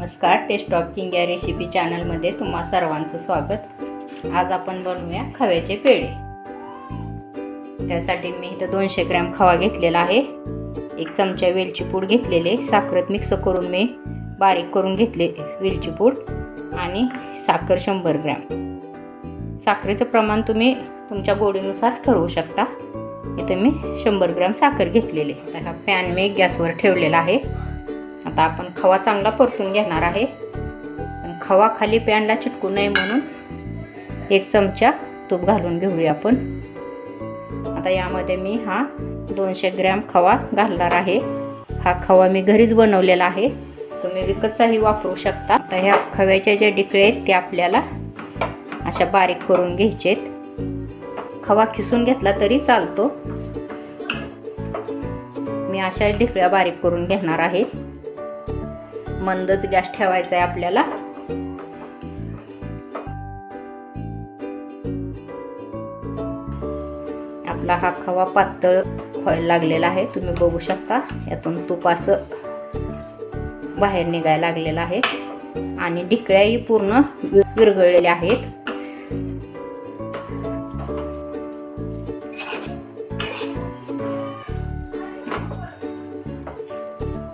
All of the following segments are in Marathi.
नमस्कार, टेस्ट ऑफ किंग या रेसिपी चॅनलमध्ये तुम्हा सर्वांचं स्वागत। आज आपण बनवूया खव्याचे पेढे। त्यासाठी मी इथं 200 ग्रॅम खवा घेतलेला आहे। 1 चमचा वेलची पूड घेतलेले, साखरेत मिक्स करून मी बारीक करून घेतले वेलची पूड आणि साखर 100 ग्रॅम। साखरेचं प्रमाण तुम्ही तुमच्या गोडीनुसार ठरवू शकता। इथे मी 100 ग्रॅम साखर घेतलेली। तर हा पॅन मी गॅसवर ठेवलेला आहे। आता आपण खवा चांगला परतून घेणार आहे, पण खवा खाली पॅनला चिटकू नये म्हणून 1 चमचा तूप घालून घेऊया आपण। आता यामध्ये मी हा 200 ग्रॅम खवा घालणार आहे। हा खवा मी घरीच बनवलेला आहे, तुम्ही विकतचाही वापरू शकता। आता ह्या खव्याचे जे डिकळे आहेत ते आपल्याला अशा बारीक करून घ्यायचे आहेत। खवा खिसून घेतला तरी चालतो। मी अशा डिकळ्या बारीक करून घेणार आहे। मंदच गॅस ठेवायचा आहे आपल्याला। आपला हा खवा पातळ व्हायला लागलेला आहे, तुम्ही बघू शकता। यातून तूप असं बाहेर निघायला लागलेला आहे आणि ढिकळ्याही पूर्ण विरघळलेल्या आहेत।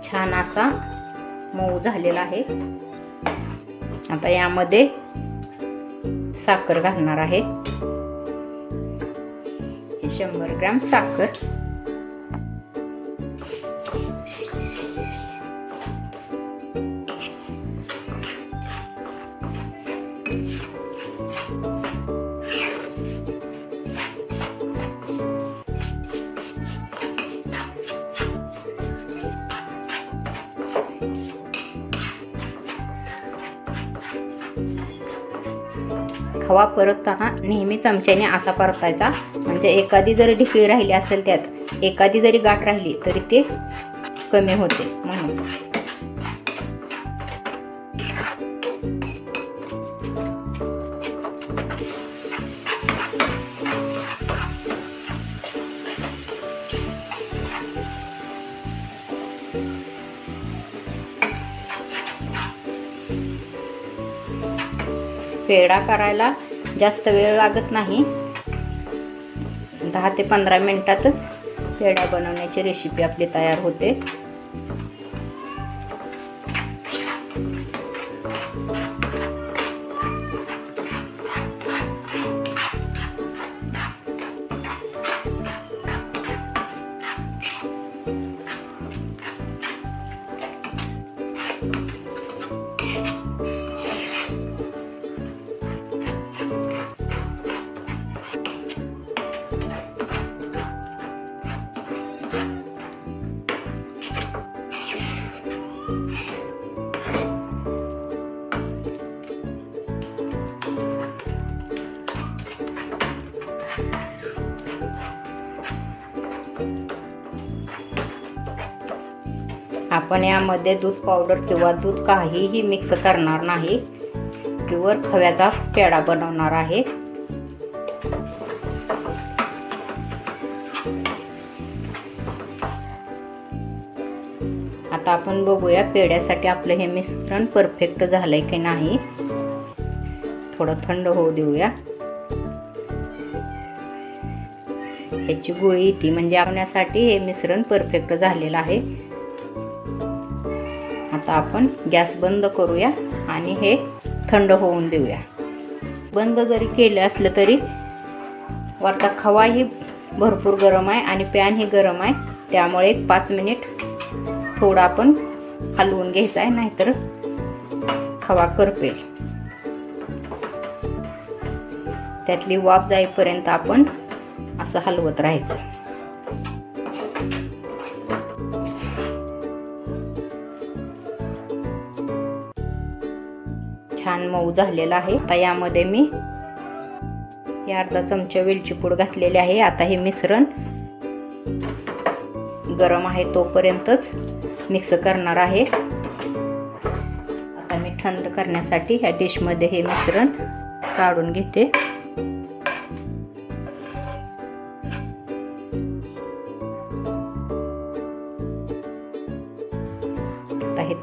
छान असा मऊ झालेला आहे। आता यामध्ये साखर घालणार आहे। 100 ग्रॅम साखर। खवा परतताना नेहमी चमच्याने असा परतायचा, म्हणजे एखादी जर ढिकळी राहिली असेल, त्यात एखादी जरी गाठ राहिली तरी ते कमी होते म्हणून। पेढा करायला जास्त वेळ लागत नाही, 10 ते 15 मिनिटातच पेढा बनवण्याची रेसिपी आपली तयार होते। आपण यामध्ये दूध पावडर किंवा दूध काहीही मिक्स करणार नाही। प्युअर खव्याचा पेढा बनवणार आहे। आता आपण बघूया पेढ्यासाठी आपलं हे मिश्रण परफेक्ट झालंय की नाही। थोडं थंड होऊ देऊया। याची गुळी येते म्हणजे आवण्यासाठी हे मिश्रण परफेक्ट झालेलं आहे। आता आपण गॅस बंद करूया आणि हे थंड होऊन देऊया। बंद जरी केले असलं तरी वरचा खवाही भरपूर गरम आहे आणि पॅन ही गरम आहे, त्यामुळे 5 मिनिट थोडा आपण हलवून घ्यायचा आहे, नाहीतर खवा करपेल। त्यातली वाफ जाईपर्यंत आपण असं हलवत राहायचं। छान मऊ झालेला आहे। आता यामध्ये मी हे अर्धा चमचा वेलची पूड घातलेली आहे। आता हे मिश्रण गरम आहे तोपर्यंतच मिक्स करणार आहे। आता मी थंड करण्यासाठी ह्या डिश मध्ये हे मिश्रण काढून घेते।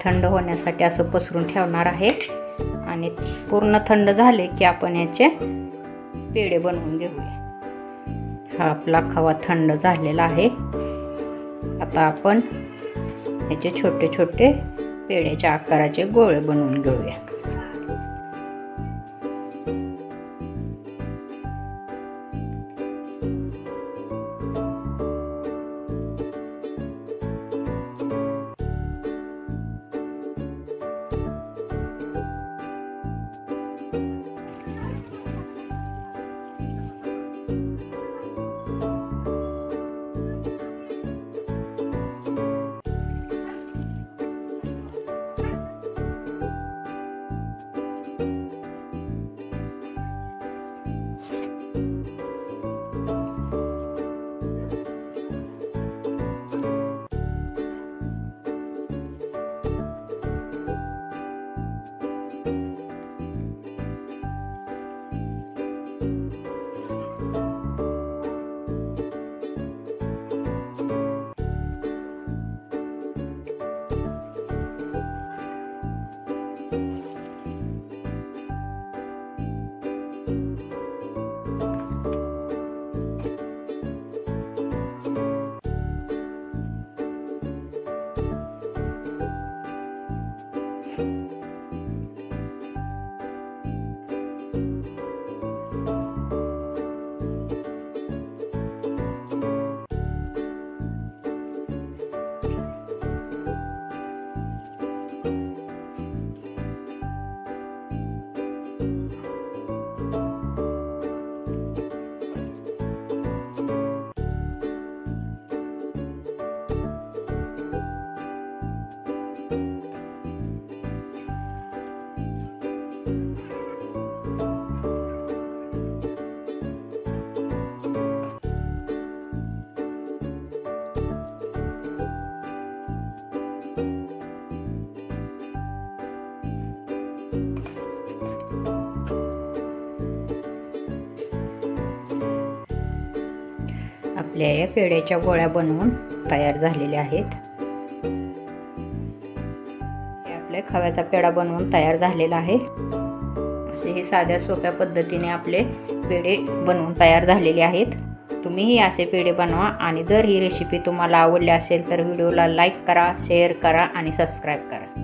थंड होण्यासाठी असं पसरून ठेवणार आहे आणि पूर्ण थंड झाले की आपण याचे पेढे बनवून घेऊया। हा आपला खवा थंड झालेला आहे। आता आपण याचे छोटे छोटे पेढ्याच्या आकाराचे गोळे बनवून घेऊया। आपल्या या पेढ्याच्या गोळ्या बनवून तयार झालेल्या आहेत। हे आपल्या खव्याचा पेढा बनवून तयार झालेला आहे। असे हे साध्या सोप्या पद्धतीने आपले पेढे बनवून तयार झालेले आहेत। तुम्हीही असे पेढे बनवा आणि जर ही रेसिपी तुम्हाला आवडली असेल तर व्हिडिओला लाईक करा, शेअर करा आणि सबस्क्राईब करा।